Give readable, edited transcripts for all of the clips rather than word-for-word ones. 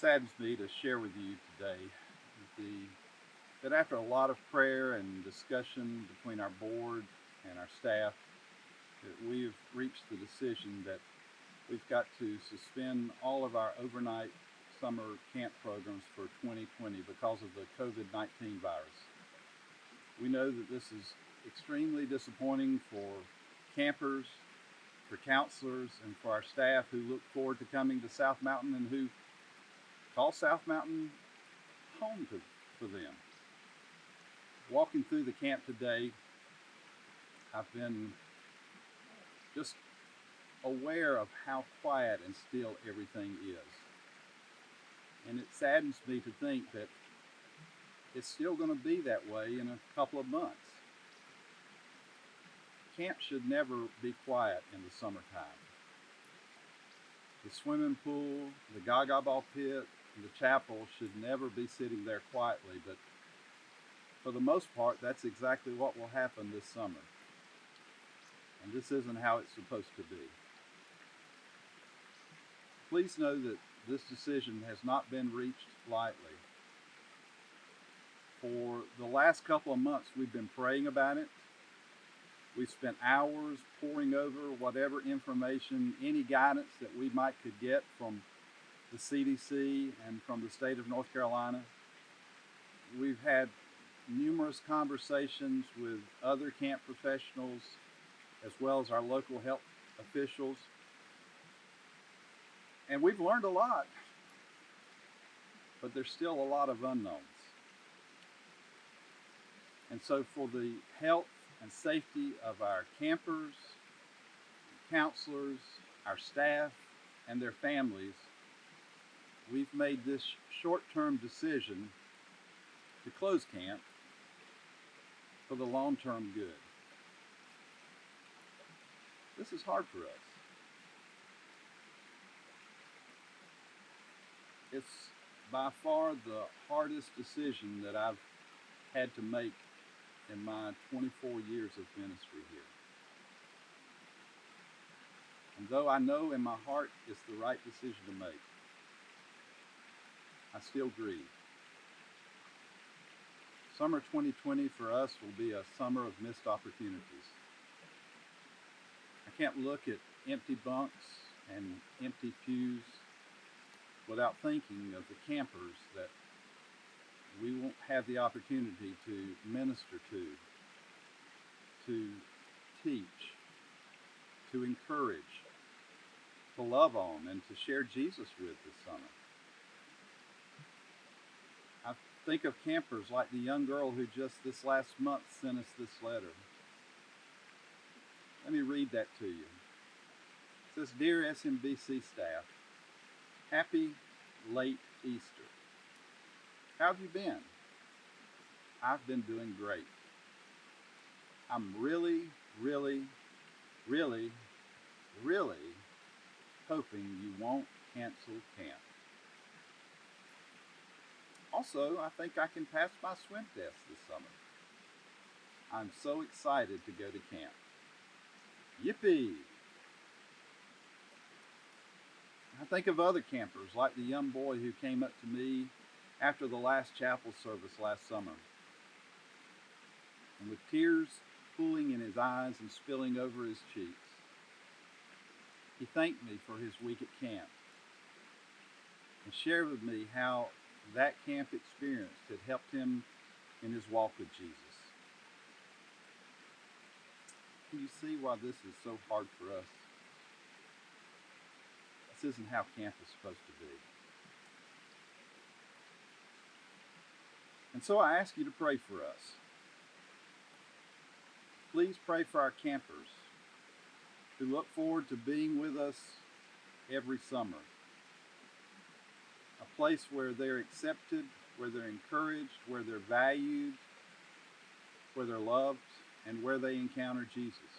saddens me to share with you today the, that after a lot of prayer and discussion between our board and our staff, that we've reached the decision that we've got to suspend all of our overnight summer camp programs for 2020 because of the COVID-19 virus. We know that this is extremely disappointing for campers, for counselors, and for our staff who look forward to coming to South Mountain and who call South Mountain home for them. Walking through the camp today, I've been just aware of how quiet and still everything is. And it saddens me to think that it's still going to be that way in a couple of months. Camp should never be quiet in the summertime. The swimming pool, the gaga ball pit, and the chapel should never be sitting there quietly, but for the most part, that's exactly what will happen this summer. And this isn't how it's supposed to be. Please know that this decision has not been reached lightly. For the last couple of months, we've been praying about it. We've spent hours poring over whatever information, any guidance that we could get from the CDC and from the state of North Carolina. We've had numerous conversations with other camp professionals as well as our local health officials. And we've learned a lot, but there's still a lot of unknowns. And so for the health and safety of our campers, counselors, our staff, and their families, we've made this short-term decision to close camp for the long-term good. This is hard for us. It's by far the hardest decision that I've had to make in my 24 years of ministry here. And though I know in my heart it's the right decision to make, I still grieve. Summer 2020 for us will be a summer of missed opportunities. I can't look at empty bunks and empty pews without thinking of the campers that we won't have the opportunity to minister to teach, to encourage, to love on, and to share Jesus with this summer. I think of campers like the young girl who just this last month sent us this letter. Let me read that to you. It says, "Dear SMBC staff, happy late Easter. How have you been? I've been doing great. I'm really, really, really, really hoping you won't cancel camp. Also, I think I can pass my swim test this summer. I'm so excited to go to camp. Yippee!" I think of other campers like the young boy who came up to me after the last chapel service last summer. And with tears pooling in his eyes and spilling over his cheeks, he thanked me for his week at camp and shared with me how that camp experience had helped him in his walk with Jesus. Can you see why this is so hard for us? This isn't how camp is supposed to be. And so I ask you to pray for us. Please pray for our campers who look forward to being with us every summer. A place where they're accepted, where they're encouraged, where they're valued, where they're loved, and where they encounter Jesus.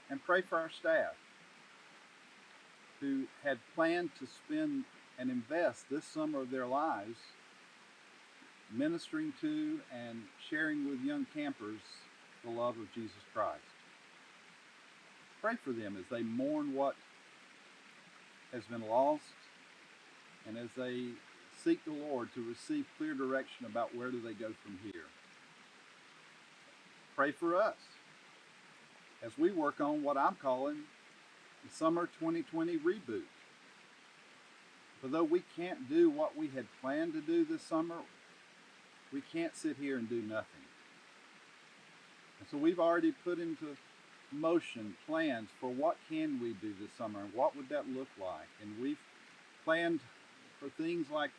And pray for our staff who had planned to spend and invest this summer of their lives ministering to and sharing with young campers the love of Jesus Christ. Pray for them as they mourn what has been lost and as they seek the Lord to receive clear direction about where do they go from here. Pray for us as we work on what I'm calling the Summer 2020 Reboot. For though we can't do what we had planned to do this summer, we can't sit here and do nothing. And so we've already put into motion plans for what can we do this summer and what would that look like. And we've planned for things like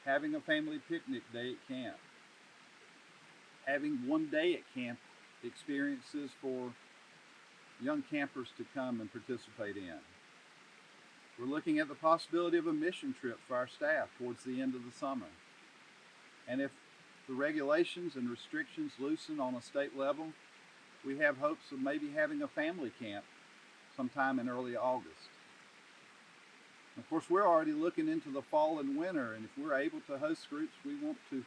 having a family picnic day at camp, having one day at camp experiences for young campers to come and participate in. We're looking at the possibility of a mission trip for our staff towards the end of the summer. And if the regulations and restrictions loosen on a state level, we have hopes of maybe having a family camp sometime in early August. Of course, we're already looking into the fall and winter, and if we're able to host groups, we want to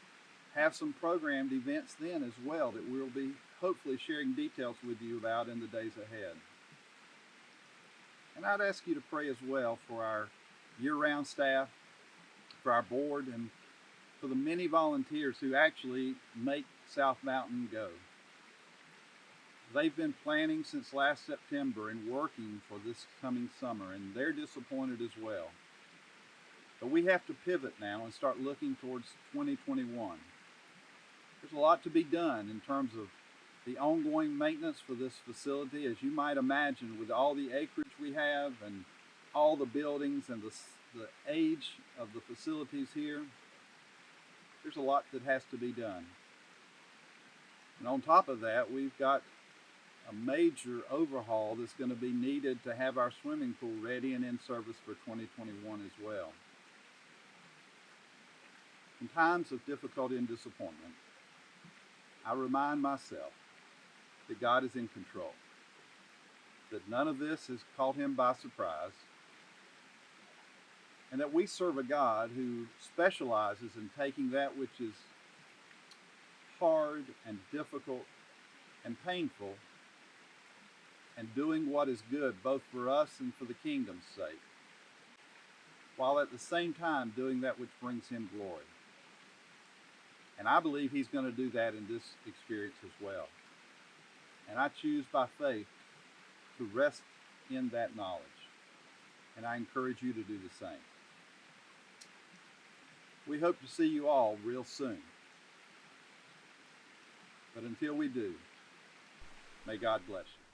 have some programmed events then as well that we'll be hopefully sharing details with you about in the days ahead. And I'd ask you to pray as well for our year-round staff, for our board, and for the many volunteers who actually make South Mountain go. They've been planning since last September and working for this coming summer, and they're disappointed as well. But we have to pivot now and start looking towards 2021. There's a lot to be done in terms of the ongoing maintenance for this facility. As you might imagine, with all the acreage we have and all the buildings and the age of the facilities here, there's a lot that has to be done. And on top of that, we've got a major overhaul that's going to be needed to have our swimming pool ready and in service for 2021 as well. In times of difficulty and disappointment, I remind myself that God is in control, that none of this has caught him by surprise, and that we serve a God who specializes in taking that which is hard and difficult and painful and doing what is good both for us and for the kingdom's sake, while at the same time doing that which brings him glory. And I believe he's going to do that in this experience as well. And I choose by faith to rest in that knowledge. And I encourage you to do the same. We hope to see you all real soon. But until we do, may God bless you.